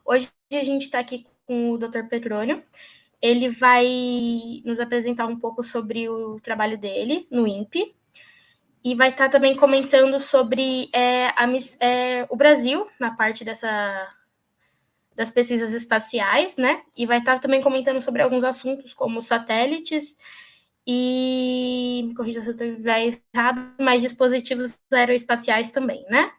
Hoje a gente está aqui com o Dr. Petrônio. Ele vai nos apresentar um pouco sobre o trabalho dele no INPE e vai estar também comentando sobre o Brasil na parte das pesquisas espaciais, né? E vai estar também comentando sobre alguns assuntos como satélites e, me corrija se eu estiver errado, mas dispositivos aeroespaciais também, né?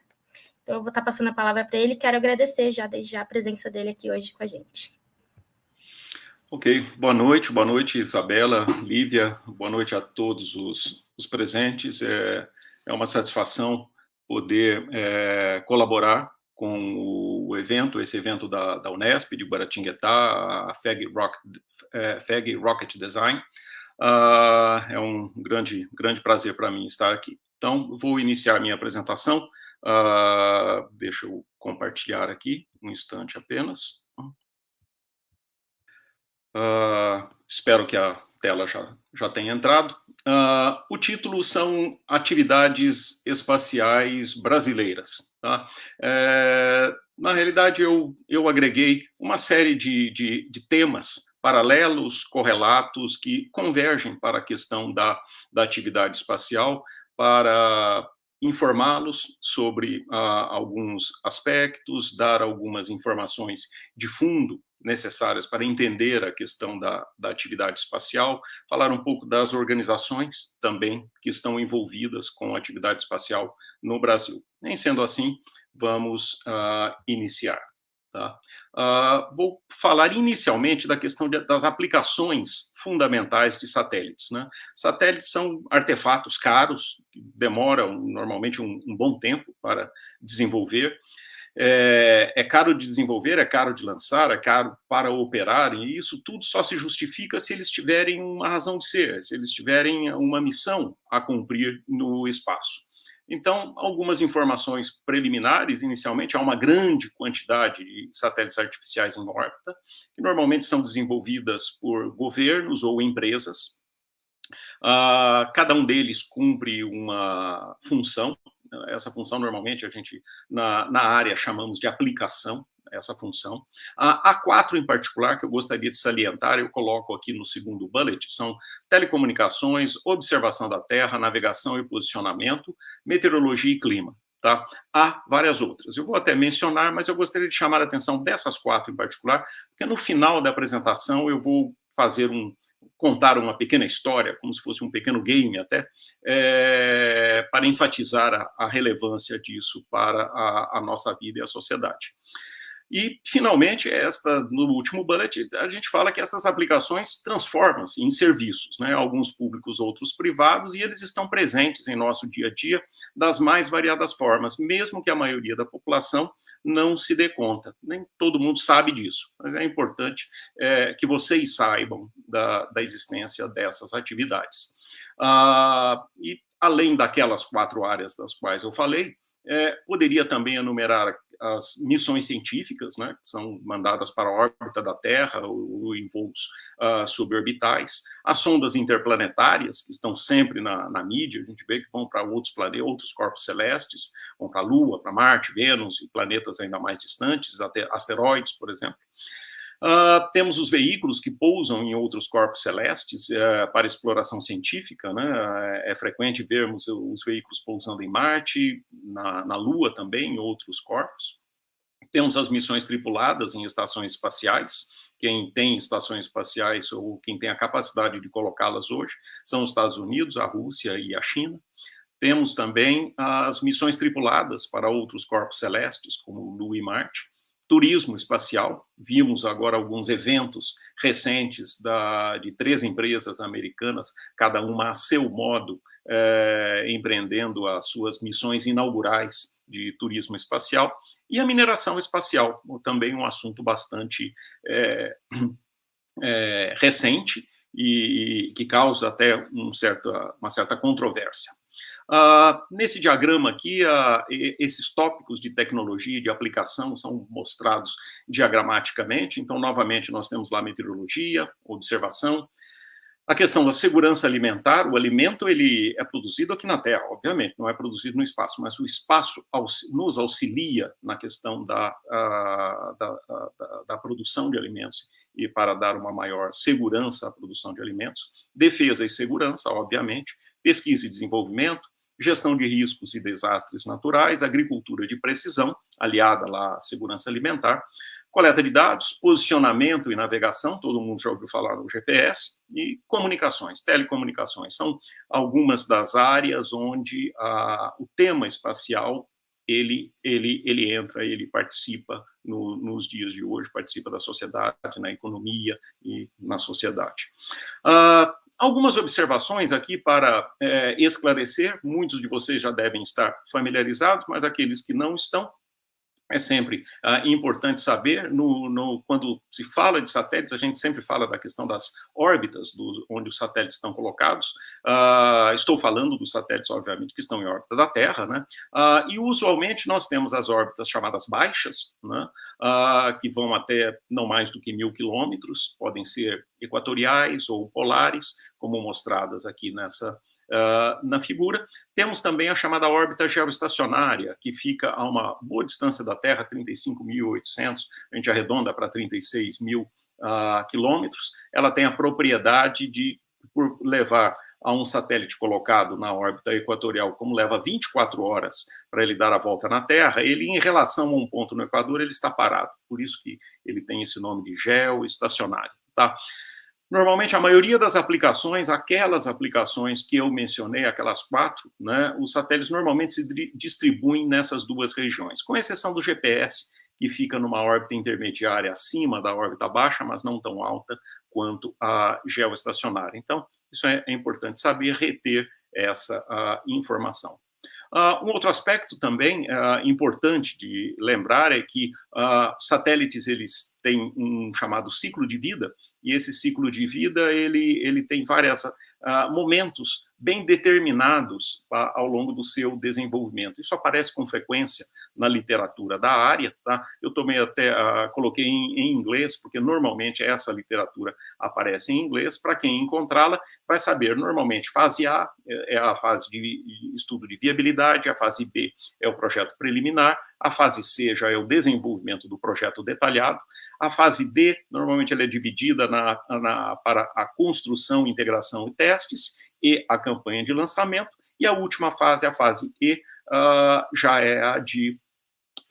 Então, eu vou estar passando a palavra para ele. Quero agradecer já desde já a presença dele aqui hoje com a gente. Ok, boa noite, Isabela, Lívia, boa noite a todos os presentes. É uma satisfação poder colaborar com o evento, esse evento da Unesp, de Guaratinguetá, a FEG Rocket Design. É um grande prazer para mim estar aqui. Então, vou iniciar minha apresentação. Deixa eu compartilhar aqui, um instante apenas. Espero que a tela já tenha entrado. O título são Atividades Espaciais Brasileiras. Tá? Na realidade, eu agreguei uma série de temas paralelos, correlatos, que convergem para a questão da atividade espacial, para informá-los sobre alguns aspectos, dar algumas informações de fundo necessárias para entender a questão da atividade espacial, falar um pouco das organizações também que estão envolvidas com a atividade espacial no Brasil. Nem sendo assim, vamos iniciar. Tá? Vou falar inicialmente da questão das aplicações fundamentais de satélites. Né? Satélites são artefatos caros, que demoram normalmente um bom tempo para desenvolver. É caro de desenvolver, é caro de lançar, é caro para operar, e isso tudo só se justifica se eles tiverem uma razão de ser, se eles tiverem uma missão a cumprir no espaço. Então, algumas informações preliminares, inicialmente, há uma grande quantidade de satélites artificiais em órbita, que normalmente são desenvolvidas por governos ou empresas. Cada um deles cumpre uma função. Essa função, normalmente, a gente, na área, chamamos de aplicação, essa função. Há quatro em particular que eu gostaria de salientar, eu coloco aqui no segundo bullet, são telecomunicações, observação da Terra, navegação e posicionamento, meteorologia e clima. Tá? Há várias outras. Eu vou até mencionar, mas eu gostaria de chamar a atenção dessas quatro em particular, porque no final da apresentação eu vou contar uma pequena história, como se fosse um pequeno game até, para enfatizar a relevância disso para a nossa vida e a sociedade. E, finalmente, no último bullet, a gente fala que essas aplicações transformam-se em serviços, né? Alguns públicos, outros privados, e eles estão presentes em nosso dia a dia das mais variadas formas, mesmo que a maioria da população não se dê conta. Nem todo mundo sabe disso, mas é importante que vocês saibam da existência dessas atividades. E, além daquelas quatro áreas das quais eu falei, poderia também enumerar as missões científicas, né, que são mandadas para a órbita da Terra ou em voos suborbitais, as sondas interplanetárias, que estão sempre na mídia, a gente vê que vão para outros planetas, outros corpos celestes, vão para a Lua, para Marte, Vênus e planetas ainda mais distantes, até asteroides, por exemplo. Temos os veículos que pousam em outros corpos celestes para exploração científica, né? É frequente vermos os veículos pousando em Marte, na Lua também, em outros corpos. Temos as missões tripuladas em estações espaciais. Quem tem estações espaciais ou quem tem a capacidade de colocá-las hoje são os Estados Unidos, a Rússia e a China. Temos também as missões tripuladas para outros corpos celestes, como Lua e Marte. Turismo espacial, vimos agora alguns eventos recentes de 3 empresas americanas, cada uma a seu modo, empreendendo as suas missões inaugurais de turismo espacial, e a mineração espacial, também um assunto bastante recente e que causa até uma certa controvérsia. Nesse diagrama aqui, esses tópicos de tecnologia e de aplicação são mostrados diagramaticamente. Então, novamente, nós temos lá meteorologia, observação, A questão da segurança alimentar, o alimento ele é produzido aqui na Terra, obviamente, não é produzido no espaço, mas o espaço nos auxilia na questão da produção de alimentos e para dar uma maior segurança à produção de alimentos, defesa e segurança, obviamente, pesquisa e desenvolvimento, gestão de riscos e desastres naturais, agricultura de precisão, aliada lá à segurança alimentar, coleta de dados, posicionamento e navegação, todo mundo já ouviu falar do GPS, e comunicações, telecomunicações, são algumas das áreas onde o tema espacial, ele entra, ele participa nos dias de hoje, participa da sociedade, na economia e na sociedade. Algumas observações aqui para esclarecer, muitos de vocês já devem estar familiarizados, mas aqueles que não estão, é sempre importante saber, quando se fala de satélites, a gente sempre fala da questão das órbitas, onde os satélites estão colocados. Estou falando dos satélites, obviamente, que estão em órbita da Terra, né? E usualmente nós temos as órbitas chamadas baixas, né? Que vão até não mais do que 1.000 quilômetros, podem ser equatoriais ou polares, como mostradas aqui na figura. Temos também a chamada órbita geoestacionária, que fica a uma boa distância da Terra, 35.800, a gente arredonda para 36.000 quilômetros. Ela tem a propriedade de, por levar a um satélite colocado na órbita equatorial, como leva 24 horas para ele dar a volta na Terra, ele, em relação a um ponto no Equador, ele está parado. Por isso que ele tem esse nome de geoestacionário, tá? Normalmente, a maioria das aplicações, aquelas aplicações que eu mencionei, aquelas 4, né, os satélites normalmente se distribuem nessas duas regiões, com exceção do GPS, que fica numa órbita intermediária acima da órbita baixa, mas não tão alta quanto a geoestacionária. Então, isso é importante saber, reter essa informação. Um outro aspecto também importante de lembrar é que satélites eles têm um chamado ciclo de vida, e esse ciclo de vida ele tem vários momentos bem determinados ao longo do seu desenvolvimento. Isso aparece com frequência na literatura da área, tá? Eu também até coloquei em inglês, porque normalmente essa literatura aparece em inglês. Para quem encontrá-la, vai saber, normalmente, fase A é a fase de estudo de viabilidade, a fase B é o projeto preliminar, a fase C já é o desenvolvimento do projeto detalhado, a fase D, normalmente ela é dividida para a construção, integração e testes, e a campanha de lançamento, e a última fase, a fase E, já é a de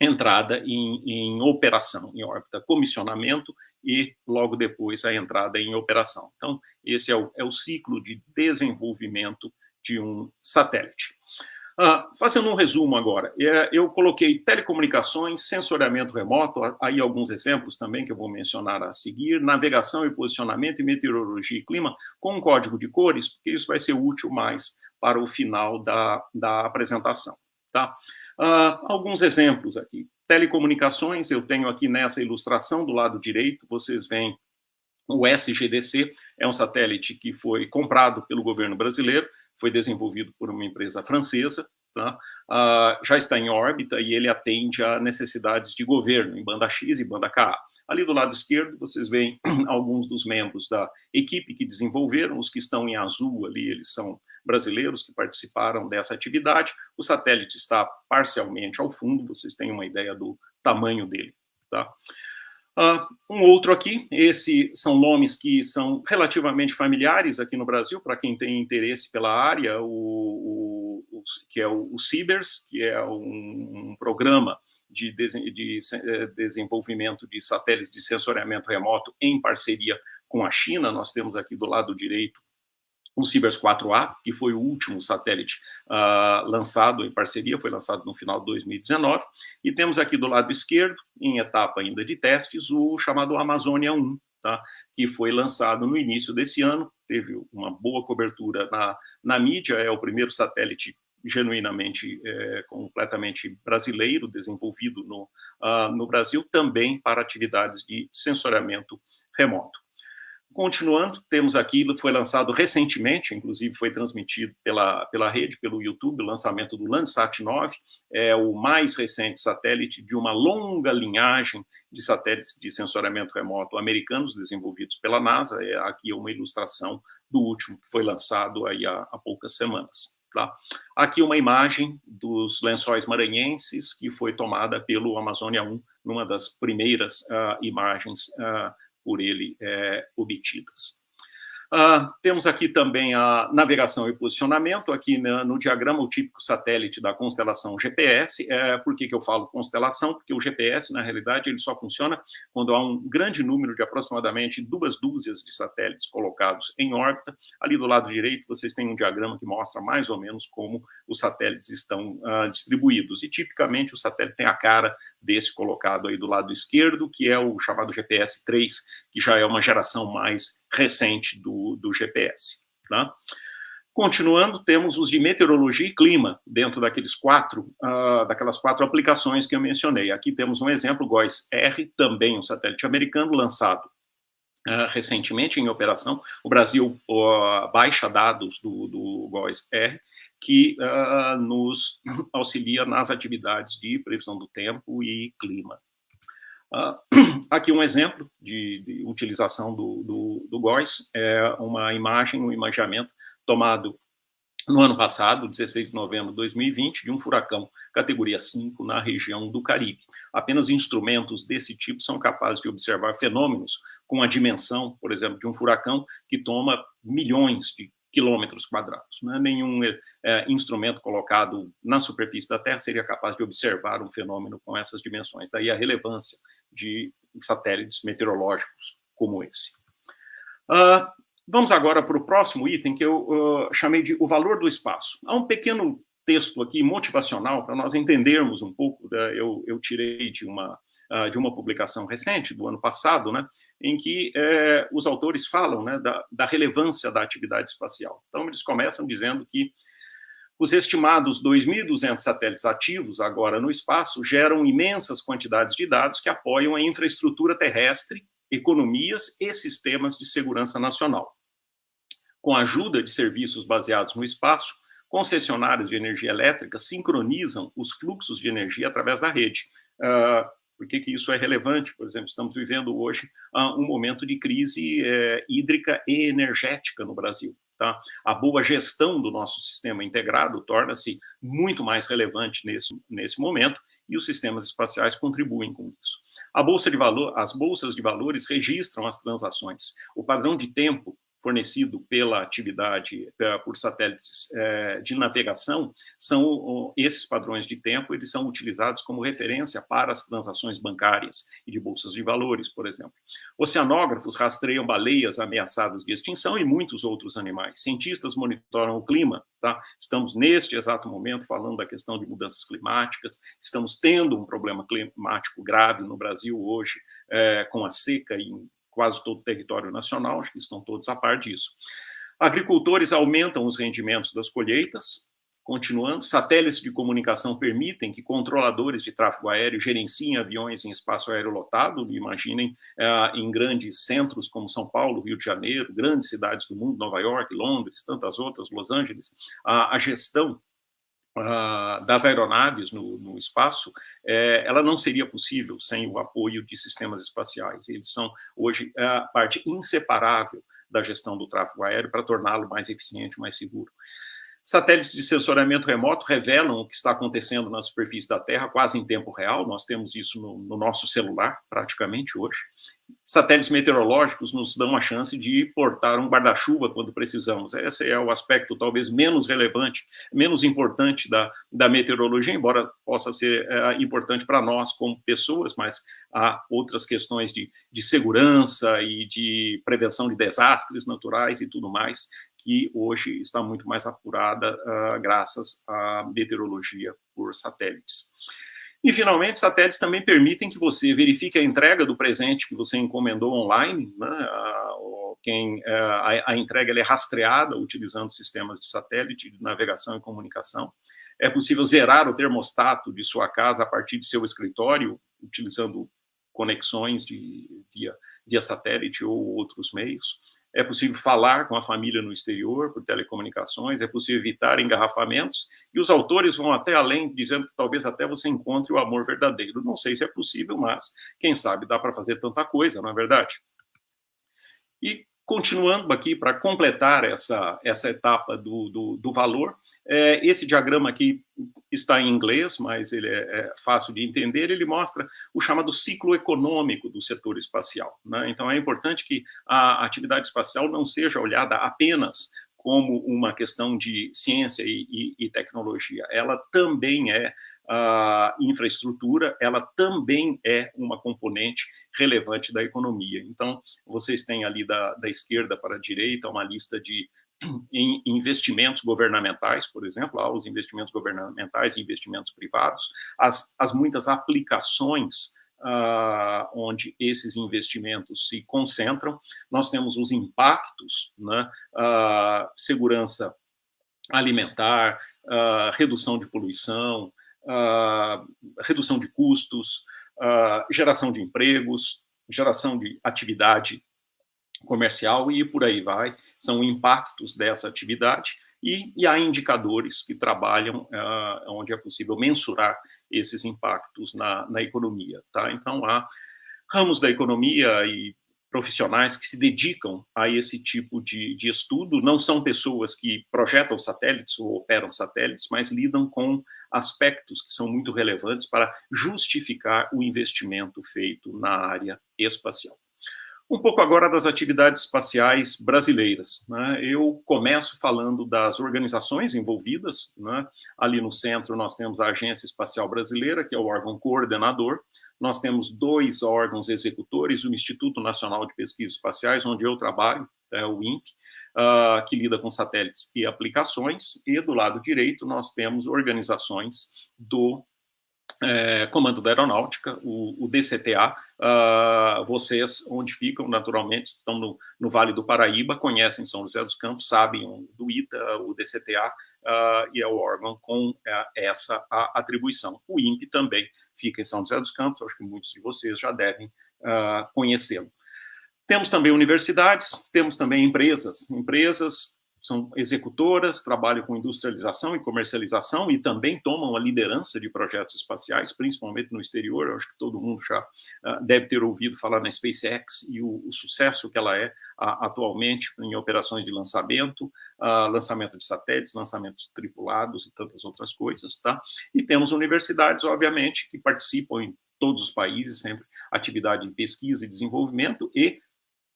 entrada em operação, em órbita, comissionamento, e logo depois a entrada em operação. Então, esse é o ciclo de desenvolvimento de um satélite. Fazendo um resumo agora, eu coloquei telecomunicações, sensoriamento remoto, aí alguns exemplos também que eu vou mencionar a seguir, navegação e posicionamento e meteorologia e clima, com um código de cores, porque isso vai ser útil mais para o final da apresentação, tá? Alguns exemplos aqui. Telecomunicações, eu tenho aqui nessa ilustração do lado direito, vocês veem o SGDC, é um satélite que foi comprado pelo governo brasileiro, foi desenvolvido por uma empresa francesa, tá? Já está em órbita e ele atende a necessidades de governo em banda X e banda Ka. Ali do lado esquerdo, vocês veem alguns dos membros da equipe que desenvolveram, os que estão em azul ali, eles são brasileiros que participaram dessa atividade. O satélite está parcialmente ao fundo, vocês têm uma ideia do tamanho dele, tá? Um outro aqui, esses são nomes que são relativamente familiares aqui no Brasil, para quem tem interesse pela área, que é o CIBERS, que é um programa de desenvolvimento de satélites de sensoriamento remoto em parceria com a China. Nós temos aqui do lado direito o CIBERS 4A, que foi o último satélite lançado em parceria, foi lançado no final de 2019, e temos aqui do lado esquerdo, em etapa ainda de testes, o chamado Amazônia 1, tá? Que foi lançado no início desse ano, teve uma boa cobertura na mídia, é o primeiro satélite genuinamente, completamente brasileiro, desenvolvido no Brasil, também para atividades de sensoriamento remoto. Continuando, temos aqui, foi lançado recentemente, inclusive foi transmitido pela rede, pelo YouTube, o lançamento do Landsat 9, é o mais recente satélite de uma longa linhagem de satélites de sensoriamento remoto americanos, desenvolvidos pela NASA. Aqui é uma ilustração do último, que foi lançado aí há poucas semanas. Tá? Aqui uma imagem dos Lençóis Maranhenses, que foi tomada pelo Amazônia 1, numa das primeiras imagens por ele obtidas. Temos aqui também a navegação e posicionamento, aqui no diagrama o típico satélite da constelação GPS. Por que eu falo constelação? Porque o GPS, na realidade, ele só funciona quando há um grande número de aproximadamente 2 dúzias de satélites colocados em órbita. Ali do lado direito, vocês têm um diagrama que mostra mais ou menos como os satélites estão distribuídos. E, tipicamente, o satélite tem a cara desse colocado aí do lado esquerdo, que é o chamado GPS-3, que já é uma geração mais recente do GPS. Tá? Continuando, temos os de meteorologia e clima, dentro daquelas 4 aplicações que eu mencionei. Aqui temos um exemplo, GOES-R, também um satélite americano, lançado recentemente em operação. O Brasil baixa dados do GOES-R, que nos auxilia nas atividades de previsão do tempo e clima. Aqui um exemplo de utilização do GOES, uma imagem, um imaginamento tomado no ano passado, 16 de novembro de 2020, de um furacão categoria 5 na região do Caribe. Apenas instrumentos desse tipo são capazes de observar fenômenos com a dimensão, por exemplo, de um furacão que toma milhões de quilômetros quadrados. Né? Nenhum instrumento colocado na superfície da Terra seria capaz de observar um fenômeno com essas dimensões. Daí a relevância de satélites meteorológicos como esse. Vamos agora para o próximo item, que eu chamei de o valor do espaço. Há um pequeno texto aqui motivacional para nós entendermos um pouco. Eu tirei de uma publicação recente, do ano passado, né, em que os autores falam, né, da relevância da atividade espacial. Então, eles começam dizendo que os estimados 2.200 satélites ativos agora no espaço geram imensas quantidades de dados que apoiam a infraestrutura terrestre, economias e sistemas de segurança nacional. Com a ajuda de serviços baseados no espaço, concessionários de energia elétrica sincronizam os fluxos de energia através da rede. Por que isso é relevante? Por exemplo, estamos vivendo hoje um momento de crise hídrica e energética no Brasil. Tá? A boa gestão do nosso sistema integrado torna-se muito mais relevante nesse momento, e os sistemas espaciais contribuem com isso. As bolsas de valores registram as transações. O padrão de tempo fornecido pela atividade por satélites de navegação, são esses padrões de tempo, eles são utilizados como referência para as transações bancárias e de bolsas de valores, por exemplo. Oceanógrafos rastreiam baleias ameaçadas de extinção e muitos outros animais. Cientistas monitoram o clima, tá? Estamos neste exato momento falando da questão de mudanças climáticas, estamos tendo um problema climático grave no Brasil hoje, com a seca em quase todo o território nacional, acho que estão todos a par disso. Agricultores aumentam os rendimentos das colheitas, continuando. Satélites de comunicação permitem que controladores de tráfego aéreo gerenciem aviões em espaço aéreo lotado. Imaginem em grandes centros como São Paulo, Rio de Janeiro, grandes cidades do mundo, Nova York, Londres, tantas outras, Los Angeles, a gestão das aeronaves no espaço, ela não seria possível sem o apoio de sistemas espaciais. Eles são, hoje, a parte inseparável da gestão do tráfego aéreo para torná-lo mais eficiente, mais seguro. Satélites de sensoriamento remoto revelam o que está acontecendo na superfície da Terra quase em tempo real. Nós temos isso no nosso celular, praticamente, hoje. Satélites meteorológicos nos dão a chance de portar um guarda-chuva quando precisamos. Esse é o aspecto talvez menos relevante, menos importante da meteorologia, embora possa ser importante para nós como pessoas, mas há outras questões de segurança e de prevenção de desastres naturais e tudo mais, que hoje está muito mais apurada graças à meteorologia por satélites. E, finalmente, satélites também permitem que você verifique a entrega do presente que você encomendou online, né? A entrega ela é rastreada utilizando sistemas de satélite, de navegação e comunicação. É possível zerar o termostato de sua casa a partir de seu escritório, utilizando conexões via satélite ou outros meios. É possível falar com a família no exterior por telecomunicações, é possível evitar engarrafamentos, e os autores vão até além, dizendo que talvez até você encontre o amor verdadeiro. Não sei se é possível, mas, quem sabe, dá para fazer tanta coisa, não é verdade? E Continuando aqui, para completar essa etapa do valor, esse diagrama aqui está em inglês, mas ele é fácil de entender. Ele mostra o chamado ciclo econômico do setor espacial, né? Então, é importante que a atividade espacial não seja olhada apenas como uma questão de ciência e tecnologia. Ela também é infraestrutura, ela também é uma componente relevante da economia. Então, vocês têm ali da esquerda para a direita uma lista de investimentos governamentais, por exemplo, os investimentos governamentais e investimentos privados, as muitas aplicações onde esses investimentos se concentram. Nós temos os impactos, né, segurança alimentar, redução de poluição, redução de custos, geração de empregos, geração de atividade comercial e por aí vai. São impactos dessa atividade e há indicadores que trabalham onde é possível mensurar esses impactos na economia, tá? Então, há ramos da economia e profissionais que se dedicam a esse tipo de estudo. Não são pessoas que projetam satélites ou operam satélites, mas lidam com aspectos que são muito relevantes para justificar o investimento feito na área espacial. Um pouco agora das atividades espaciais brasileiras, né? Eu começo falando das organizações envolvidas, né? Ali no centro nós temos a Agência Espacial Brasileira, que é o órgão coordenador. Nós temos 2 órgãos executores, o Instituto Nacional de Pesquisas Espaciais, onde eu trabalho, o INPE, que lida com satélites e aplicações, e do lado direito nós temos organizações do Comando da Aeronáutica, o DCTA. Vocês, onde ficam, naturalmente, estão no Vale do Paraíba, conhecem São José dos Campos, sabem do ITA, o DCTA, e é o órgão com essa atribuição. O INPE também fica em São José dos Campos, acho que muitos de vocês já devem conhecê-lo. Temos também universidades, temos também empresas são executoras, trabalham com industrialização e comercialização e também tomam a liderança de projetos espaciais, principalmente no exterior. Eu acho que todo mundo já deve ter ouvido falar na SpaceX e o sucesso que ela é atualmente em operações de lançamento, lançamento de satélites, lançamentos tripulados e tantas outras coisas, tá? E temos universidades, obviamente, que participam em todos os países, sempre atividade de pesquisa e desenvolvimento e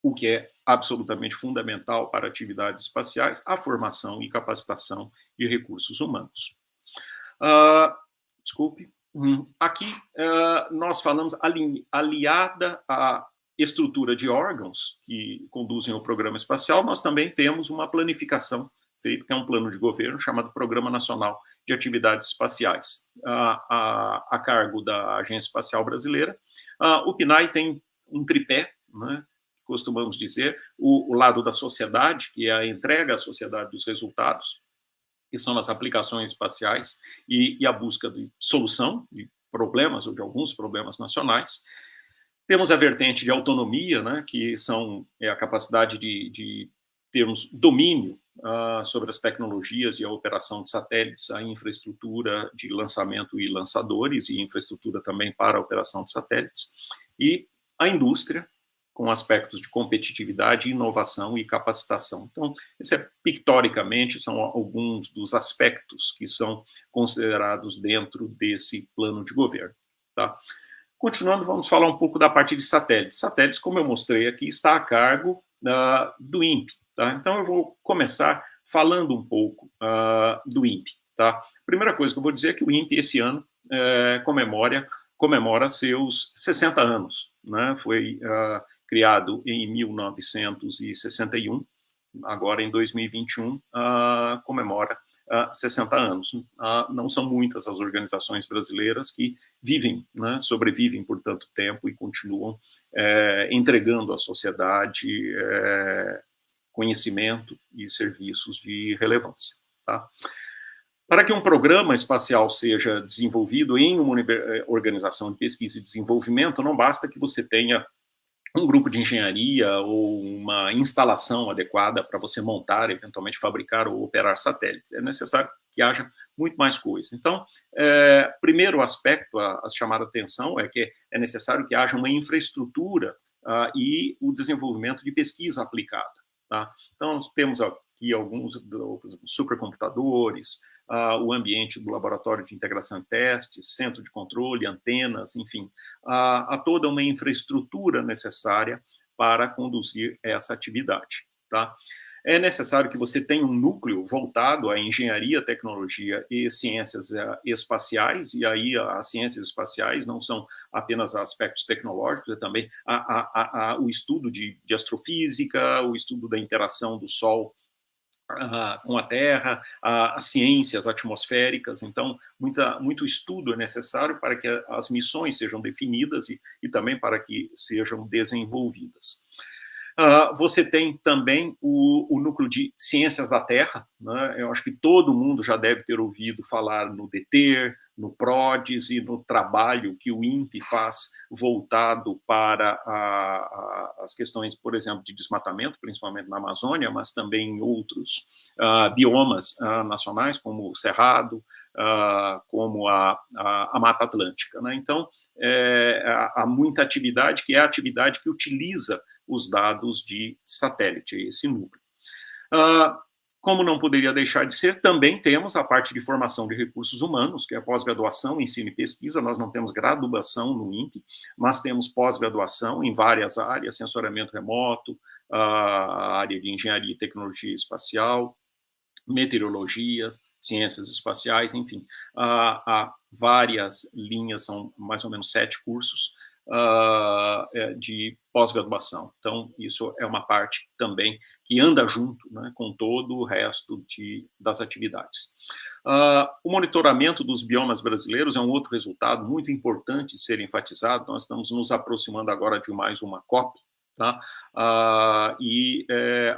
o que é absolutamente fundamental para atividades espaciais, a formação e capacitação de recursos humanos. Desculpe. Aqui nós falamos aliada à estrutura de órgãos que conduzem o programa espacial, nós também temos uma planificação feita, que é um plano de governo chamado Programa Nacional de Atividades Espaciais, a cargo da Agência Espacial Brasileira. O PNAE tem um tripé, né, costumamos dizer, o lado da sociedade, que é a entrega à sociedade dos resultados, que são as aplicações espaciais e a busca de solução de problemas ou de alguns problemas nacionais. Temos a vertente de autonomia, né, que é a capacidade de termos domínio sobre as tecnologias e a operação de satélites, a infraestrutura de lançamento e lançadores e infraestrutura também para a operação de satélites, e a indústria, com aspectos de competitividade, inovação e capacitação. Então, pictoricamente, são alguns dos aspectos que são considerados dentro desse plano de governo, tá? Continuando, vamos falar um pouco da parte de satélites. Satélites, como eu mostrei aqui, está a cargo do INPE, tá? Então, eu vou começar falando um pouco do INPE, tá? Primeira coisa que eu vou dizer é que o INPE, esse ano, comemora seus 60 anos, né? Foi criado em 1961, agora em 2021, comemora 60 anos. Não são muitas as organizações brasileiras que vivem, né, sobrevivem por tanto tempo e continuam entregando à sociedade conhecimento e serviços de relevância, tá? Para que um programa espacial seja desenvolvido em uma organização de pesquisa e desenvolvimento, não basta que você tenha um grupo de engenharia ou uma instalação adequada para você montar, eventualmente fabricar ou operar satélites. É necessário que haja muito mais coisa. Então, primeiro aspecto a chamar a atenção é que é necessário que haja uma infraestrutura e o desenvolvimento de pesquisa aplicada. Tá? Então, temos aqui alguns supercomputadores, o ambiente do laboratório de integração e testes, centro de controle, antenas, enfim, há toda uma infraestrutura necessária para conduzir essa atividade. Tá? É necessário que você tenha um núcleo voltado à engenharia, tecnologia e ciências espaciais, e aí as ciências espaciais não são apenas aspectos tecnológicos, é também o estudo de astrofísica, o estudo da interação do Sol com a Terra, as ciências atmosféricas. Então, muito estudo é necessário para que as missões sejam definidas e também para que sejam desenvolvidas. Você tem também o núcleo de ciências da Terra, né? Eu acho que todo mundo já deve ter ouvido falar no DETER, no PRODES e no trabalho que o INPE faz voltado para as questões, por exemplo, de desmatamento, principalmente na Amazônia, mas também em outros biomas nacionais, como o Cerrado, como a Mata Atlântica, né? Então, há muita atividade, que é a atividade que utiliza os dados de satélite, esse núcleo. Como não poderia deixar de ser, também temos a parte de formação de recursos humanos, que é a pós-graduação, ensino e pesquisa. Nós não temos graduação no INPE, mas temos pós-graduação em várias áreas, sensoriamento remoto, a área de engenharia e tecnologia espacial, meteorologia, ciências espaciais, enfim. Há várias linhas, são mais ou menos 7 cursos, de pós-graduação. Então, isso é uma parte também que anda junto, né, com todo o resto das atividades. O monitoramento dos biomas brasileiros é um outro resultado muito importante de ser enfatizado. Nós estamos nos aproximando agora de mais uma COP, tá? E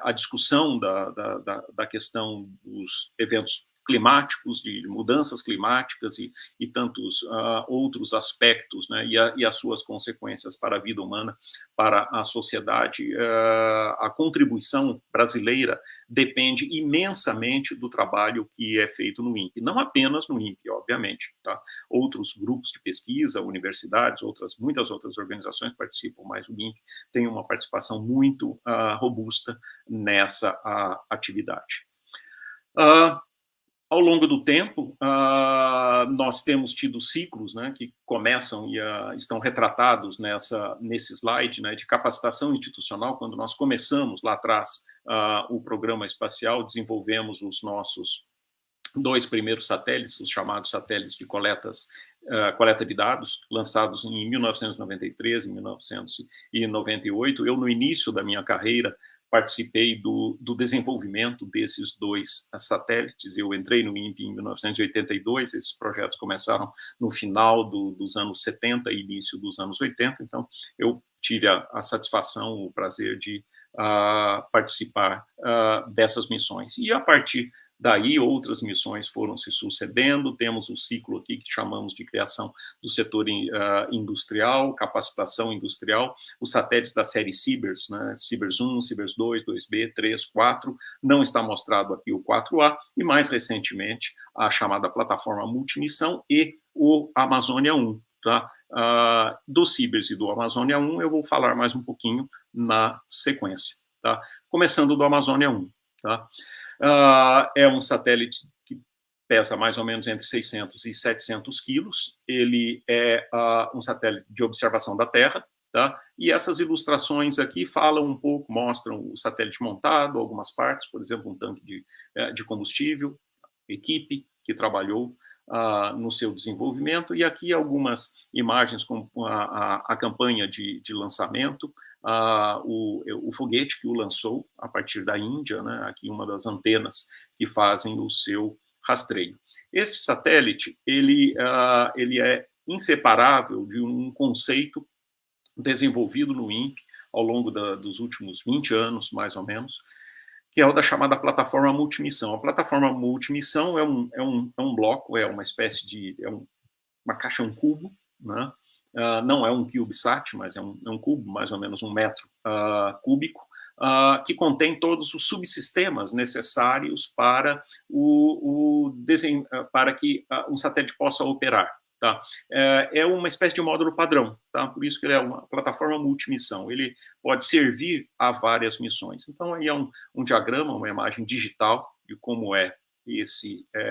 a discussão da questão dos eventos climáticos, de mudanças climáticas e tantos outros aspectos, né, e as suas consequências para a vida humana, para a sociedade. A contribuição brasileira depende imensamente do trabalho que é feito no INPE, não apenas no INPE, obviamente, tá? Outros grupos de pesquisa, universidades, muitas outras organizações participam, mas o INPE tem uma participação muito robusta nessa atividade. Ao longo do tempo, nós temos tido ciclos, né, que começam e estão retratados nesse slide, né, de capacitação institucional. Quando nós começamos lá atrás o programa espacial, desenvolvemos os nossos 2 primeiros satélites, os chamados satélites de coleta de dados, lançados em 1993 e 1998. Eu, no início da minha carreira, participei do desenvolvimento desses 2 satélites. Eu entrei no INPE em 1982, esses projetos começaram no final dos anos 70 e início dos anos 80, então eu tive a satisfação, o prazer de participar dessas missões. E a partir daí, outras missões foram se sucedendo. Temos o ciclo aqui que chamamos de criação do setor industrial, capacitação industrial, os satélites da série CIBERS, né? CIBERS 1, CIBERS 2, 2B, 3, 4, não está mostrado aqui o 4A, e mais recentemente a chamada plataforma multimissão e o Amazônia 1. Tá? Do CIBERS e do Amazônia 1 eu vou falar mais um pouquinho na sequência. Tá? Começando do Amazônia 1. Tá? É um satélite que pesa mais ou menos entre 600 e 700 quilos. Ele é um satélite de observação da Terra, tá? E essas ilustrações aqui falam um pouco, mostram o satélite montado, algumas partes, por exemplo, um tanque de combustível, equipe que trabalhou no seu desenvolvimento, e aqui algumas imagens com a campanha de lançamento, o foguete que o lançou a partir da Índia, né, aqui uma das antenas que fazem o seu rastreio. Este satélite, ele é inseparável de um conceito desenvolvido no INPE ao longo dos últimos 20 anos, mais ou menos, que é o da chamada plataforma multimissão. A plataforma multimissão é um bloco, é uma espécie de... uma caixa, um cubo, né? Não é um CubeSat, mas é um cubo, mais ou menos 1 metro cúbico, que contém todos os subsistemas necessários para para que um satélite possa operar. tá? É uma espécie de módulo padrão, tá? Por isso que ele é uma plataforma multimissão. Ele pode servir a várias missões. Então, aí é um diagrama, uma imagem digital de como é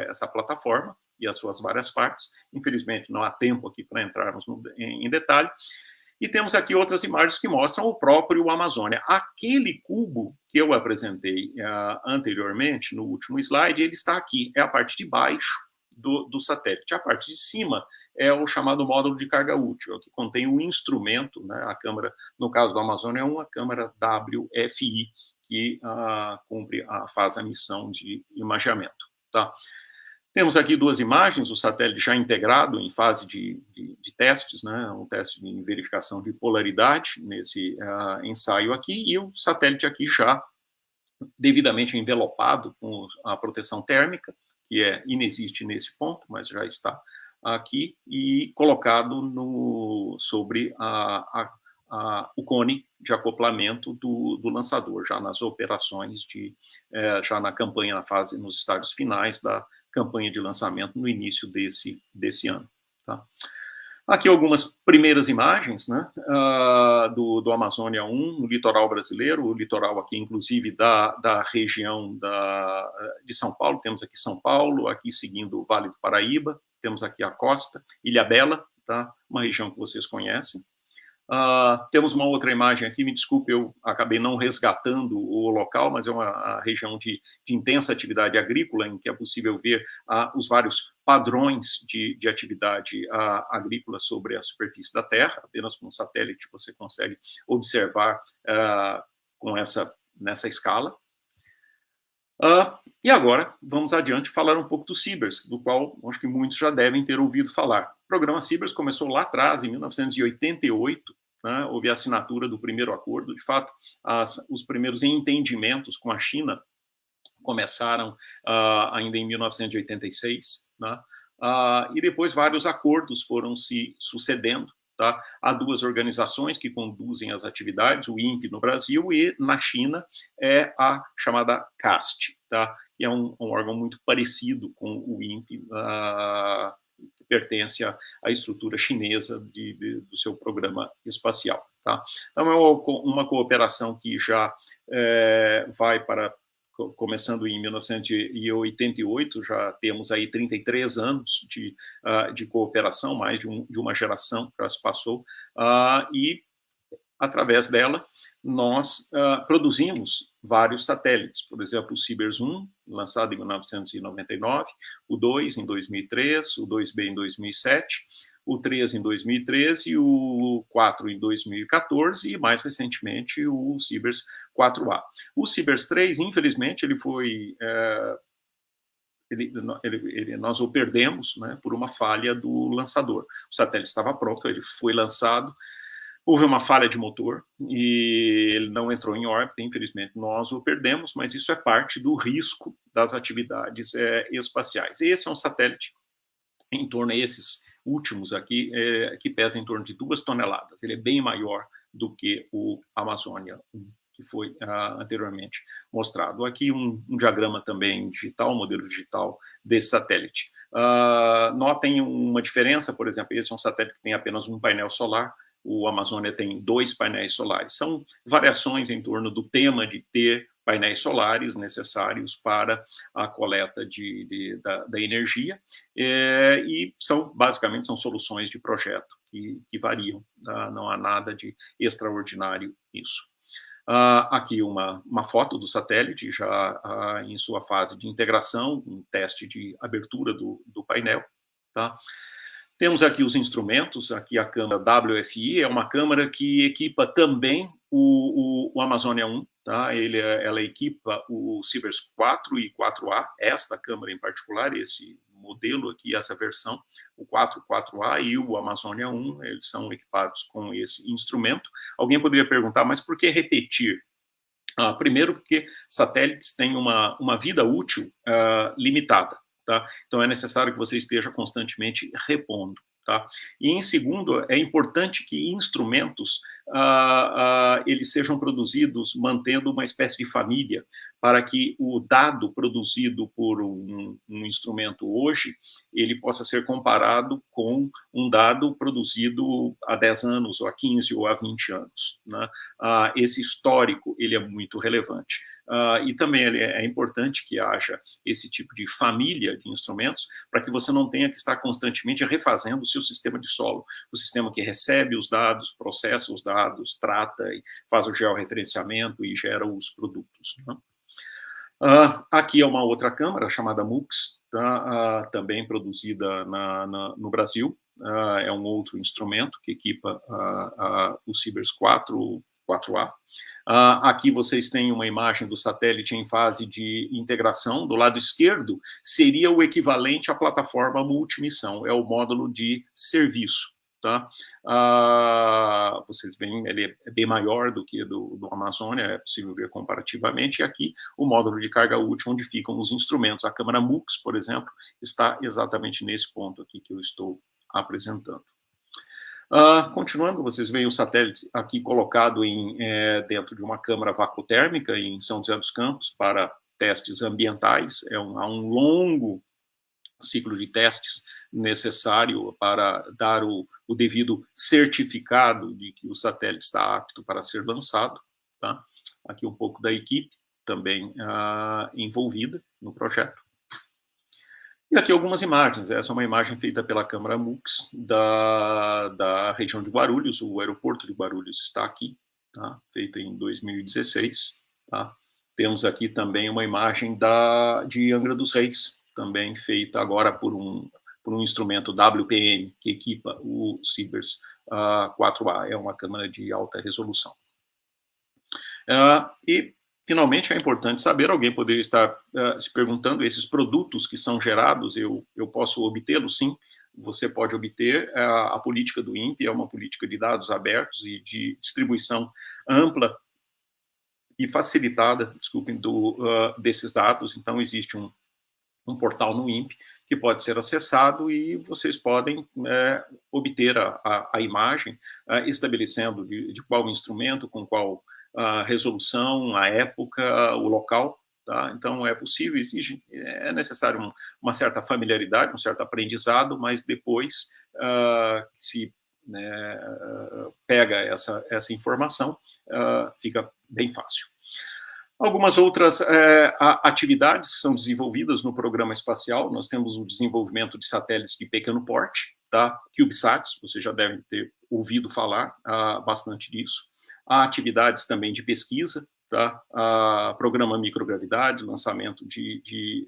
essa plataforma e as suas várias partes. Infelizmente, não há tempo aqui para entrarmos em detalhe. E temos aqui outras imagens que mostram o próprio Amazônia. Aquele cubo que eu apresentei anteriormente, no último slide, ele está aqui, é a parte de baixo do satélite. A parte de cima é o chamado módulo de carga útil, que contém o instrumento, né, a câmera, no caso do Amazônia, é uma câmera WFI, que faz a missão de imageamento. Tá? Temos aqui duas imagens, o satélite já integrado em fase de testes, né, um teste de verificação de polaridade nesse ensaio aqui, e o satélite aqui já devidamente envelopado com a proteção térmica, que inexiste nesse ponto, mas já está aqui, e colocado sobre o cone de acoplamento do lançador, já nas operações, já na campanha, nos estágios finais da campanha de lançamento no início desse ano. Tá? Aqui algumas primeiras imagens, né, do Amazônia 1, no litoral brasileiro, o litoral aqui, inclusive, da região de São Paulo. Temos aqui São Paulo, aqui seguindo o Vale do Paraíba, temos aqui a costa, Ilhabela, tá? Uma região que vocês conhecem. Temos uma outra imagem aqui, me desculpe, eu acabei não resgatando o local, mas é uma região de intensa atividade agrícola, em que é possível ver os vários padrões de atividade agrícola sobre a superfície da Terra. Apenas com um satélite você consegue observar nessa escala. E agora, vamos adiante falar um pouco do CIBERS, do qual acho que muitos já devem ter ouvido falar. O programa CIBERS começou lá atrás, em 1988, né, houve a assinatura do primeiro acordo. De fato, os primeiros entendimentos com a China começaram ainda em 1986, né, e depois vários acordos foram se sucedendo. Tá? Há duas organizações que conduzem as atividades, o INPE no Brasil e na China é a chamada CAST, tá? Que é um órgão muito parecido com o INPE, que pertence à estrutura chinesa do seu programa espacial. Tá? Então, é uma cooperação que já vai para... Começando em 1988, já temos aí 33 anos de cooperação, mais de uma geração já se passou, e através dela nós produzimos vários satélites, por exemplo, o CIBERS 1, lançado em 1999, o 2 em 2003, o 2B em 2007, o 3 em 2013, o 4 em 2014 e, mais recentemente, o CIBERS 4A. O CIBERS 3, infelizmente, ele foi... nós o perdemos, né, por uma falha do lançador. O satélite estava pronto, ele foi lançado, houve uma falha de motor e ele não entrou em órbita, infelizmente nós o perdemos, mas isso é parte do risco das atividades espaciais. Esse é um satélite em torno desses últimos aqui, que pesa em torno de 2 toneladas. Ele é bem maior do que o Amazônia, que foi anteriormente mostrado. Aqui um diagrama também digital, um modelo digital desse satélite. Notem uma diferença, por exemplo, esse é um satélite que tem apenas um painel solar, o Amazônia tem 2 painéis solares. São variações em torno do tema de ter painéis solares necessários para a coleta da energia, e basicamente são soluções de projeto que variam, tá? Não há nada de extraordinário nisso. Aqui uma foto do satélite, já em sua fase de integração, um teste de abertura do painel. Tá? Temos aqui os instrumentos, aqui a câmera WFI, é uma câmera que equipa também o Amazônia 1, tá? Ela equipa o CIBERS 4 e 4A, esta câmera em particular, esse modelo aqui, essa versão, o 4A e o Amazônia 1, eles são equipados com esse instrumento. Alguém poderia perguntar, mas por que repetir? Primeiro, porque satélites têm uma vida útil limitada. Tá? Então, é necessário que você esteja constantemente repondo. Tá? E, em segundo, é importante que instrumentos eles sejam produzidos mantendo uma espécie de família, para que o dado produzido por um instrumento hoje, ele possa ser comparado com um dado produzido há 10 anos, ou há 15, ou há 20 anos. Né? Esse histórico ele é muito relevante. E também é importante que haja esse tipo de família de instrumentos, para que você não tenha que estar constantemente refazendo o seu sistema de solo, o sistema que recebe os dados, processa os dados, trata e faz o georreferenciamento e gera os produtos. Né? Aqui é uma outra câmara chamada MUX, tá? Também produzida no Brasil. É um outro instrumento que equipa o Sibers 4A. Aqui vocês têm uma imagem do satélite em fase de integração. Do lado esquerdo seria o equivalente à plataforma multimissão, é o módulo de serviço. Tá? Vocês veem, ele é bem maior do que do Amazônia, é possível ver comparativamente, e aqui o módulo de carga útil, onde ficam os instrumentos. A câmara MUX, por exemplo, está exatamente nesse ponto aqui que eu estou apresentando. Continuando, vocês veem o satélite aqui colocado dentro de uma câmara vacutérmica em São José dos Campos para testes ambientais. Há um longo ciclo de testes necessário para dar o devido certificado de que o satélite está apto para ser lançado. Tá? Aqui um pouco da equipe também envolvida no projeto. E aqui algumas imagens. Essa é uma imagem feita pela câmara MUX da região de Guarulhos. O aeroporto de Guarulhos está aqui, tá? Feita em 2016. Tá? Temos aqui também uma imagem de Angra dos Reis, também feita agora por um instrumento WPM, que equipa o Sibers 4A. É uma câmera de alta resolução. E finalmente, é importante saber, alguém poderia estar se perguntando, esses produtos que são gerados, eu posso obtê-los? Sim, você pode obter. A política do INPE é uma política de dados abertos e de distribuição ampla e facilitada, desculpem, desses dados. Então, existe um portal no INPE que pode ser acessado e vocês podem obter a imagem, estabelecendo de qual instrumento, com qual resolução, a época, o local. Tá? Então, é possível, é necessário uma certa familiaridade, um certo aprendizado, mas depois se pega essa informação, fica bem fácil. Algumas outras atividades que são desenvolvidas no programa espacial. Nós temos o desenvolvimento de satélites de pequeno porte, tá? CubeSats, vocês já devem ter ouvido falar bastante disso. Há atividades também de pesquisa, tá? Programa microgravidade, lançamento de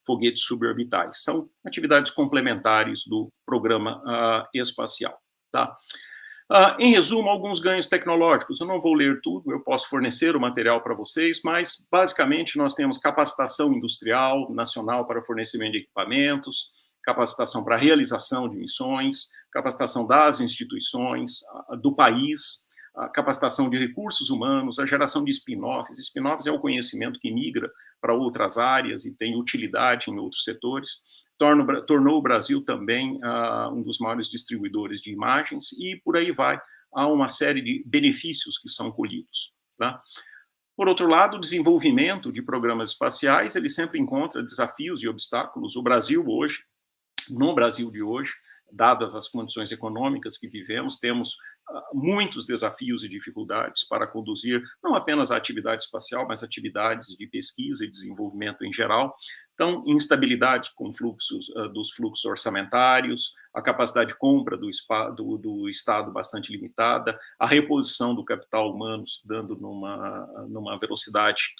foguetes suborbitais. São atividades complementares do programa espacial. Tá? Em resumo, alguns ganhos tecnológicos. Eu não vou ler tudo, eu posso fornecer o material para vocês, mas, basicamente, nós temos capacitação industrial nacional para fornecimento de equipamentos, capacitação para realização de missões, capacitação das instituições, do país, a capacitação de recursos humanos, a geração de spin-offs. Spin-offs é o conhecimento que migra para outras áreas e tem utilidade em outros setores. Tornou o Brasil também um dos maiores distribuidores de imagens e por aí vai. Há uma série de benefícios que são colhidos. Tá? Por outro lado, o desenvolvimento de programas espaciais, ele sempre encontra desafios e obstáculos. O Brasil hoje, no Brasil de hoje, dadas as condições econômicas que vivemos, temos muitos desafios e dificuldades para conduzir não apenas a atividade espacial, mas atividades de pesquisa e desenvolvimento em geral. Então, instabilidade com dos fluxos orçamentários, a capacidade de compra do Estado bastante limitada, a reposição do capital humano se dando numa velocidade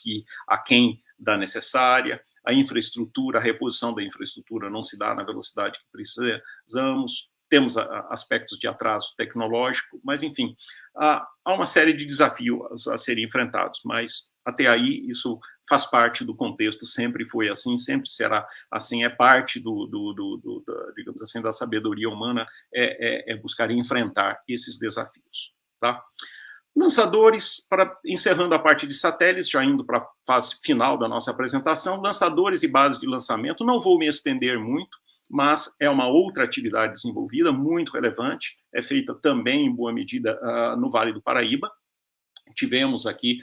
aquém da necessária, a infraestrutura, a reposição da infraestrutura não se dá na velocidade que precisamos, temos aspectos de atraso tecnológico, mas, enfim, há uma série de desafios a serem enfrentados, mas, até aí, isso faz parte do contexto, sempre foi assim, sempre será assim, é parte digamos assim, da sabedoria humana, buscar enfrentar esses desafios, tá? Lançadores, encerrando a parte de satélites, já indo para a fase final da nossa apresentação, lançadores e bases de lançamento, não vou me estender muito, mas é uma outra atividade desenvolvida, muito relevante, é feita também, em boa medida, no Vale do Paraíba. Tivemos aqui,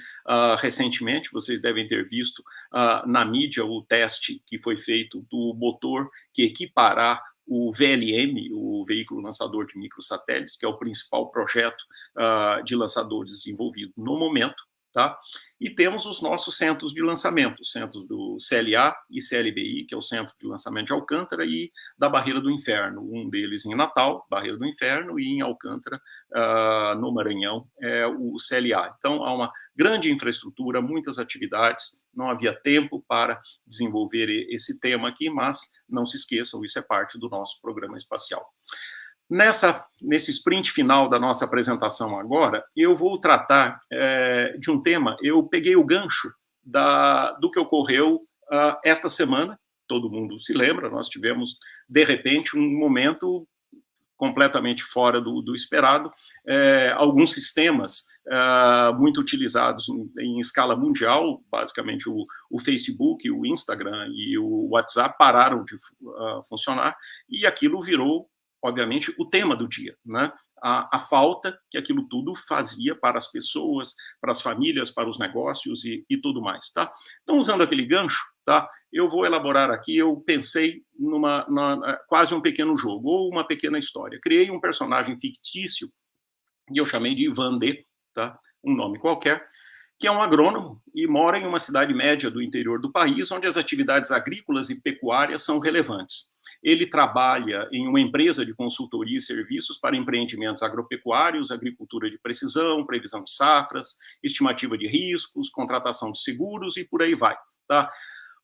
recentemente, vocês devem ter visto na mídia o teste que foi feito do motor que equipará o VLM, o Veículo Lançador de Microsatélites, que é o principal projeto de lançadores desenvolvido no momento, tá? E temos os nossos centros de lançamento, os centros do CLA e CLBI, que é o Centro de Lançamento de Alcântara, e da Barreira do Inferno, um deles em Natal, Barreira do Inferno, e em Alcântara, no Maranhão, é o CLA. Então, há uma grande infraestrutura, muitas atividades, não havia tempo para desenvolver esse tema aqui, mas não se esqueçam, isso é parte do nosso programa espacial. Nesse sprint final da nossa apresentação agora, eu vou tratar de um tema, eu peguei o gancho do que ocorreu esta semana, todo mundo se lembra, nós tivemos, de repente, um momento completamente fora do esperado, alguns sistemas muito utilizados em escala mundial, basicamente o Facebook, o Instagram e o WhatsApp pararam de funcionar, e aquilo virou, obviamente, o tema do dia, né? A falta que aquilo tudo fazia para as pessoas, para as famílias, para os negócios e tudo mais, tá? Então, usando aquele gancho, tá? Eu vou elaborar aqui, eu pensei quase um pequeno jogo, ou uma pequena história. Criei um personagem fictício, e eu chamei de Ivan D, tá? Um nome qualquer, que é um agrônomo e mora em uma cidade média do interior do país, onde as atividades agrícolas e pecuárias são relevantes. Ele trabalha em uma empresa de consultoria e serviços para empreendimentos agropecuários, agricultura de precisão, previsão de safras, estimativa de riscos, contratação de seguros e por aí vai, tá?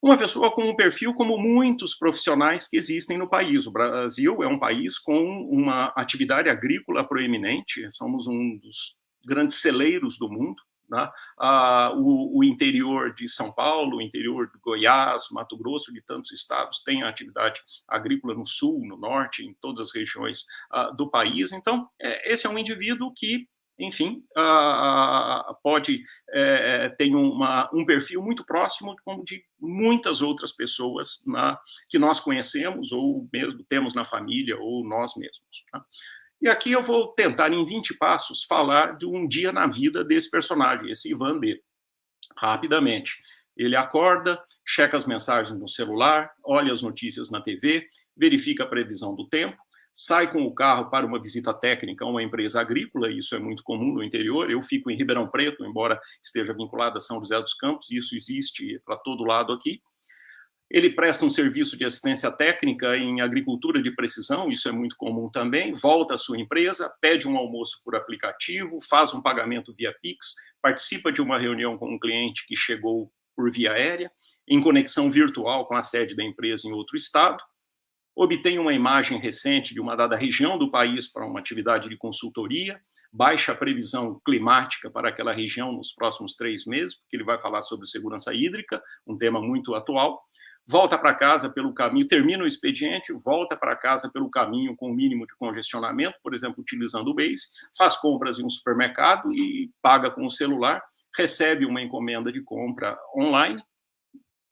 Uma pessoa com um perfil como muitos profissionais que existem no país. O Brasil é um país com uma atividade agrícola proeminente, somos um dos grandes celeiros do mundo, né? O interior de São Paulo, o interior de Goiás, Mato Grosso, de tantos estados, tem atividade agrícola no sul, no norte, em todas as regiões do país. Então, esse é um indivíduo que, enfim, tem um perfil muito próximo como de muitas outras pessoas que nós conhecemos, ou mesmo temos na família, ou nós mesmos, tá? E aqui eu vou tentar, em 20 passos, falar de um dia na vida desse personagem, esse Ivan D. Rapidamente. Ele acorda, checa as mensagens no celular, olha as notícias na TV, verifica a previsão do tempo, sai com o carro para uma visita técnica a uma empresa agrícola, e isso é muito comum no interior. Eu fico em Ribeirão Preto, embora esteja vinculado a São José dos Campos, isso existe para todo lado aqui. Ele presta um serviço de assistência técnica em agricultura de precisão, isso é muito comum também, volta à sua empresa, pede um almoço por aplicativo, faz um pagamento via Pix, participa de uma reunião com um cliente que chegou por via aérea, em conexão virtual com a sede da empresa em outro estado, obtém uma imagem recente de uma dada região do país para uma atividade de consultoria, baixa a previsão climática para aquela região nos próximos 3 meses, porque ele vai falar sobre segurança hídrica, um tema muito atual, volta para casa pelo caminho, termina o expediente, volta para casa pelo caminho com o mínimo de congestionamento, por exemplo, utilizando o Waze, faz compras em um supermercado e paga com o celular, recebe uma encomenda de compra online,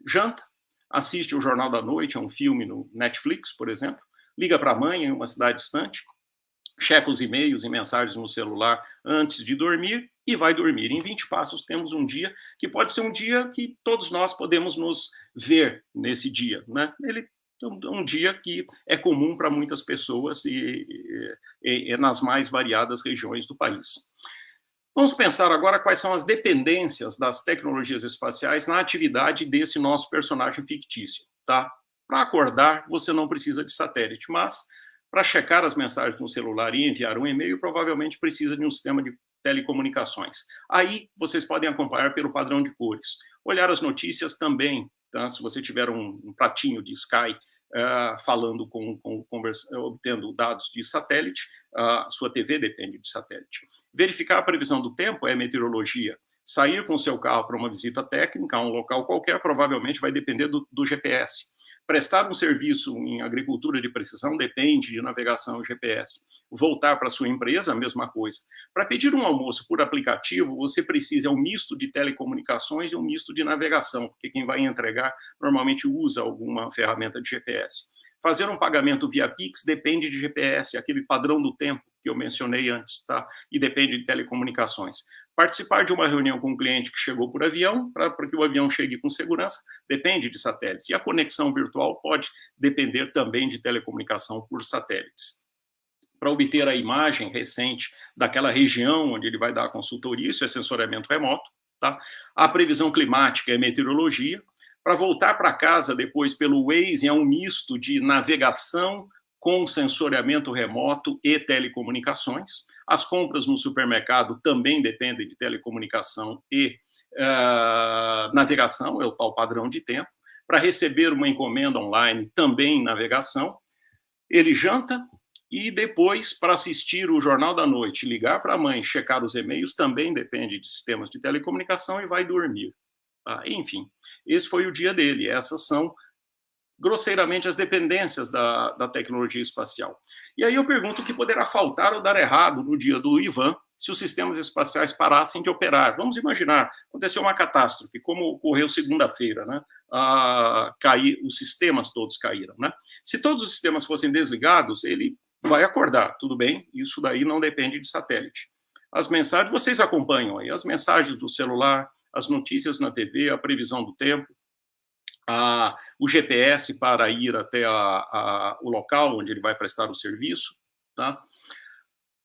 janta, assiste o Jornal da Noite, um filme no Netflix, por exemplo, liga para a mãe em uma cidade distante, checa os e-mails e mensagens no celular antes de dormir e vai dormir. Em 20 passos temos um dia que pode ser um dia que todos nós podemos nos ver nesse dia, né? Ele é um dia que é comum para muitas pessoas e nas mais variadas regiões do país. Vamos pensar agora quais são as dependências das tecnologias espaciais na atividade desse nosso personagem fictício, tá? Para acordar, você não precisa de satélite, mas para checar as mensagens no celular e enviar um e-mail, provavelmente precisa de um sistema de telecomunicações. Aí, vocês podem acompanhar pelo padrão de cores. Olhar as notícias também, tá? Se você tiver um pratinho de Sky falando obtendo dados de satélite, sua TV depende de satélite. Verificar a previsão do tempo é meteorologia. Sair com seu carro para uma visita técnica a um local qualquer provavelmente vai depender do GPS. Prestar um serviço em agricultura de precisão depende de navegação e GPS. Voltar para sua empresa, a mesma coisa. Para pedir um almoço por aplicativo, você precisa um misto de telecomunicações e um misto de navegação, porque quem vai entregar normalmente usa alguma ferramenta de GPS. Fazer um pagamento via Pix depende de GPS, aquele padrão do tempo que eu mencionei antes, tá? E depende de telecomunicações. Participar de uma reunião com um cliente que chegou por avião, para que o avião chegue com segurança, depende de satélites. E a conexão virtual pode depender também de telecomunicação por satélites. Para obter a imagem recente daquela região onde ele vai dar a consultoria, isso é sensoriamento remoto, tá? A previsão climática é meteorologia. Para voltar para casa depois pelo Waze, é um misto de navegação com sensoriamento remoto e telecomunicações. As compras no supermercado também dependem de telecomunicação e navegação, é o tal padrão de tempo. Para receber uma encomenda online, também navegação. Ele janta e depois, para assistir o Jornal da Noite, ligar para a mãe, checar os e-mails, também depende de sistemas de telecomunicação e vai dormir. Enfim, esse foi o dia dele. Essas são, grosseiramente, as dependências da tecnologia espacial. E aí eu pergunto o que poderá faltar ou dar errado no dia do Ivan se os sistemas espaciais parassem de operar. Vamos imaginar, aconteceu uma catástrofe, como ocorreu segunda-feira, né? Os sistemas todos caíram, né? Se todos os sistemas fossem desligados, ele vai acordar, tudo bem? Isso daí não depende de satélite. As mensagens, vocês acompanham aí, as mensagens do celular, as notícias na TV, a previsão do tempo, o GPS para ir até o local onde ele vai prestar o serviço, tá?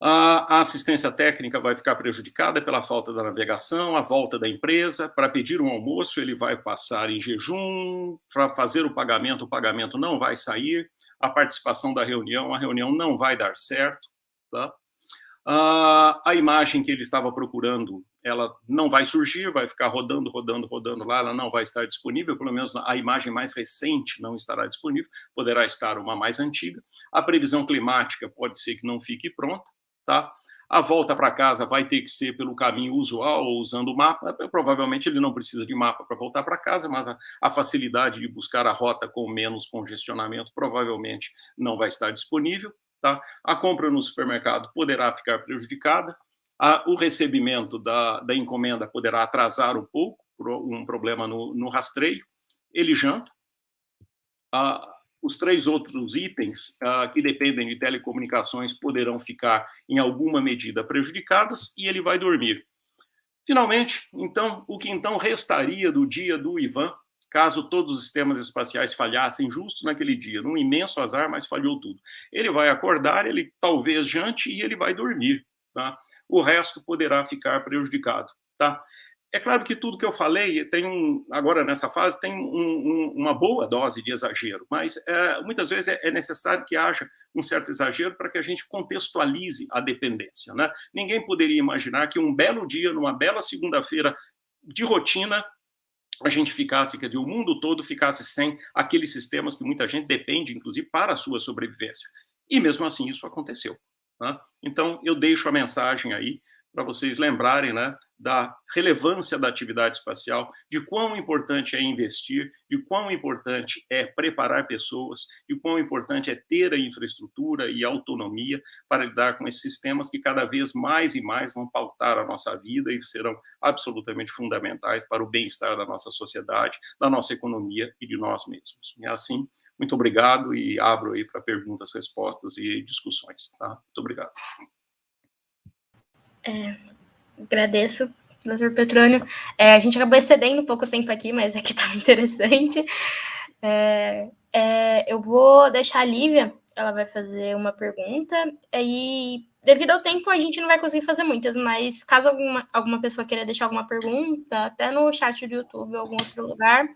A assistência técnica vai ficar prejudicada pela falta da navegação, a volta da empresa. Para pedir um almoço, ele vai passar em jejum. Para fazer o pagamento não vai sair. A participação da reunião, a reunião não vai dar certo, tá? A imagem que ele estava procurando, ela não vai surgir, vai ficar rodando lá, ela não vai estar disponível, pelo menos a imagem mais recente não estará disponível, poderá estar uma mais antiga. A previsão climática pode ser que não fique pronta, tá? A volta para casa vai ter que ser pelo caminho usual, ou usando o mapa. Provavelmente ele não precisa de mapa para voltar para casa, mas a facilidade de buscar a rota com menos congestionamento provavelmente não vai estar disponível. Tá? A compra no supermercado poderá ficar prejudicada, o recebimento da encomenda poderá atrasar um pouco, por um problema no rastreio. Ele janta. Os 3 outros itens que dependem de telecomunicações poderão ficar, em alguma medida, prejudicadas, e ele vai dormir. Finalmente, então, o que então restaria do dia do Ivan, caso todos os sistemas espaciais falhassem justo naquele dia, num imenso azar, mas falhou tudo. Ele vai acordar, ele talvez jante e ele vai dormir, tá? O resto poderá ficar prejudicado, tá? É claro que tudo que eu falei agora nessa fase tem uma boa dose de exagero, mas muitas vezes é necessário que haja um certo exagero para que a gente contextualize a dependência, né? Ninguém poderia imaginar que um belo dia, numa bela segunda-feira de rotina, a gente ficasse, quer dizer, o mundo todo ficasse sem aqueles sistemas que muita gente depende, inclusive, para a sua sobrevivência. E mesmo assim isso aconteceu, né? Então eu deixo a mensagem aí para vocês lembrarem, né, da relevância da atividade espacial, de quão importante é investir, de quão importante é preparar pessoas, de quão importante é ter a infraestrutura e autonomia para lidar com esses sistemas que cada vez mais e mais vão pautar a nossa vida e serão absolutamente fundamentais para o bem-estar da nossa sociedade, da nossa economia e de nós mesmos. E assim, muito obrigado e abro aí para perguntas, respostas e discussões, tá? Muito obrigado. Agradeço, Dr. Petrônio. A gente acabou excedendo um pouco o tempo aqui, mas aqui estava interessante. Eu vou deixar a Lívia, ela vai fazer uma pergunta, e devido ao tempo a gente não vai conseguir fazer muitas, mas caso alguma pessoa queira deixar alguma pergunta, até no chat do YouTube ou algum outro lugar,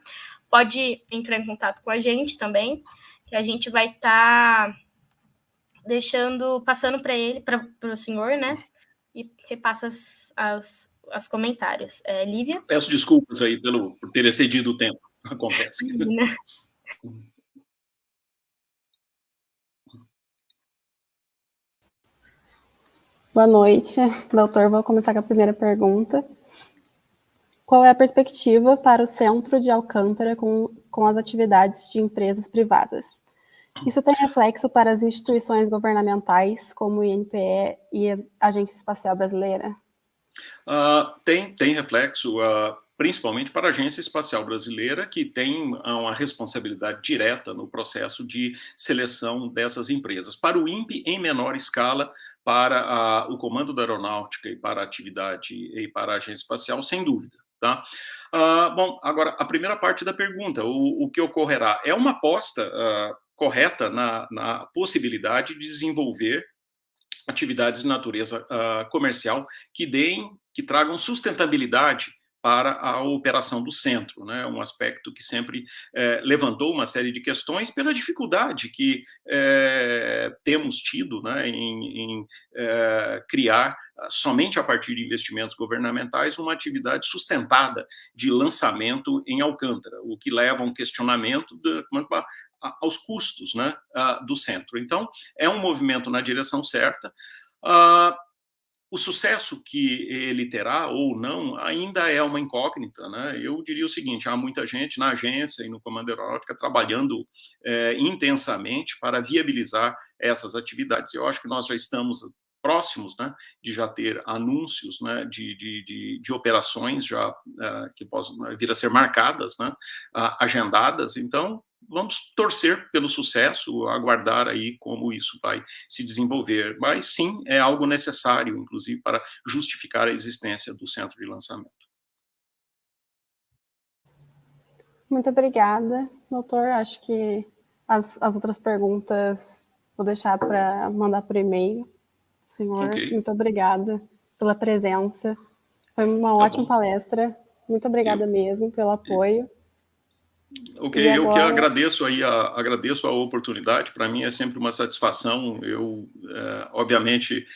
pode entrar em contato com a gente também, que a gente vai estar passando para o senhor, né? E repassa os comentários. Lívia? Peço desculpas aí por ter excedido o tempo. Acontece. Boa noite, doutor. Vou começar com a primeira pergunta. Qual é a perspectiva para o Centro de Alcântara com as atividades de empresas privadas? Isso tem reflexo para as instituições governamentais, como o INPE e a Agência Espacial Brasileira? Tem reflexo. principalmente para a Agência Espacial Brasileira, que tem uma responsabilidade direta no processo de seleção dessas empresas. Para o INPE, em menor escala, para o Comando da Aeronáutica e para a atividade e para a Agência Espacial, sem dúvida. Tá? Bom, agora, a primeira parte da pergunta, o que ocorrerá? É uma aposta correta na possibilidade de desenvolver atividades de natureza comercial que tragam sustentabilidade para a operação do centro, né? Um aspecto que sempre levantou uma série de questões pela dificuldade que temos tido, né, em criar, somente a partir de investimentos governamentais, uma atividade sustentada de lançamento em Alcântara, o que leva a um questionamento aos custos, né, do centro. Então, é um movimento na direção certa. O sucesso que ele terá ou não ainda é uma incógnita, né? Eu diria o seguinte: há muita gente na agência e no Comando Aeronáutica trabalhando intensamente para viabilizar essas atividades. Eu acho que nós já estamos próximos, né, de já ter anúncios, né, de operações já que possam vir a ser marcadas, né, agendadas. Então, vamos torcer pelo sucesso, aguardar aí como isso vai se desenvolver. Mas sim, é algo necessário, inclusive, para justificar a existência do centro de lançamento. Muito obrigada, doutor. Acho que as outras perguntas vou deixar para mandar por e-mail. Senhor, muito obrigada pela presença. Foi uma ótima palestra. Muito obrigada mesmo pelo apoio. Ok, agora... eu que agradeço agradeço a oportunidade. Para mim é sempre uma satisfação. Eu, obviamente,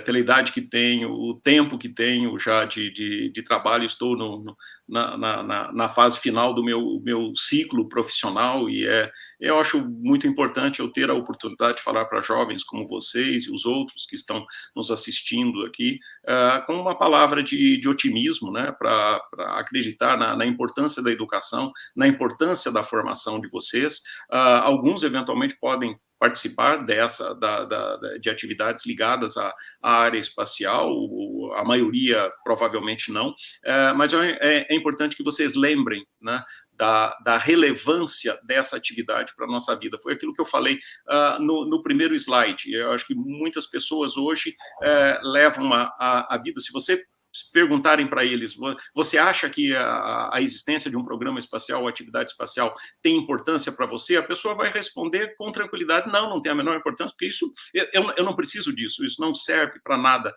pela idade que tenho, o tempo que tenho já de trabalho, estou na fase final do meu ciclo profissional e eu acho muito importante eu ter a oportunidade de falar para jovens como vocês e os outros que estão nos assistindo aqui, com uma palavra de otimismo, né, para acreditar na importância da educação, na importância da formação de vocês. Alguns, eventualmente, podem participar de atividades ligadas à área espacial, a maioria provavelmente não, mas é importante que vocês lembrem, né, da relevância dessa atividade para a nossa vida. Foi aquilo que eu falei no primeiro slide. Eu acho que muitas pessoas hoje levam a vida, se você perguntarem para eles, você acha que a existência de um programa espacial ou atividade espacial tem importância para você? A pessoa vai responder com tranquilidade: não tem a menor importância, porque isso eu não preciso disso, isso não serve para nada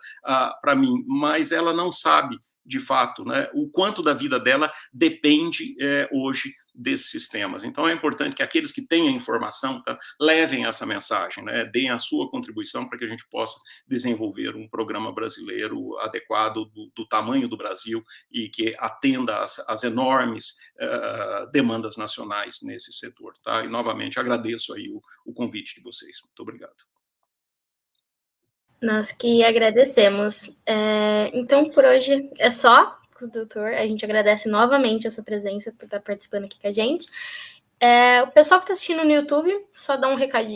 para mim. Mas ela não sabe, de fato, né, o quanto da vida dela depende hoje desses sistemas. Então, é importante que aqueles que têm a informação, tá, levem essa mensagem, né, deem a sua contribuição para que a gente possa desenvolver um programa brasileiro adequado do tamanho do Brasil e que atenda às enormes demandas nacionais nesse setor. Tá? E, novamente, agradeço aí o convite de vocês. Muito obrigado. Nós que agradecemos. Então, por hoje é só, doutor. A gente agradece novamente a sua presença por estar participando aqui com a gente. O pessoal que está assistindo no YouTube, só dá um recadinho.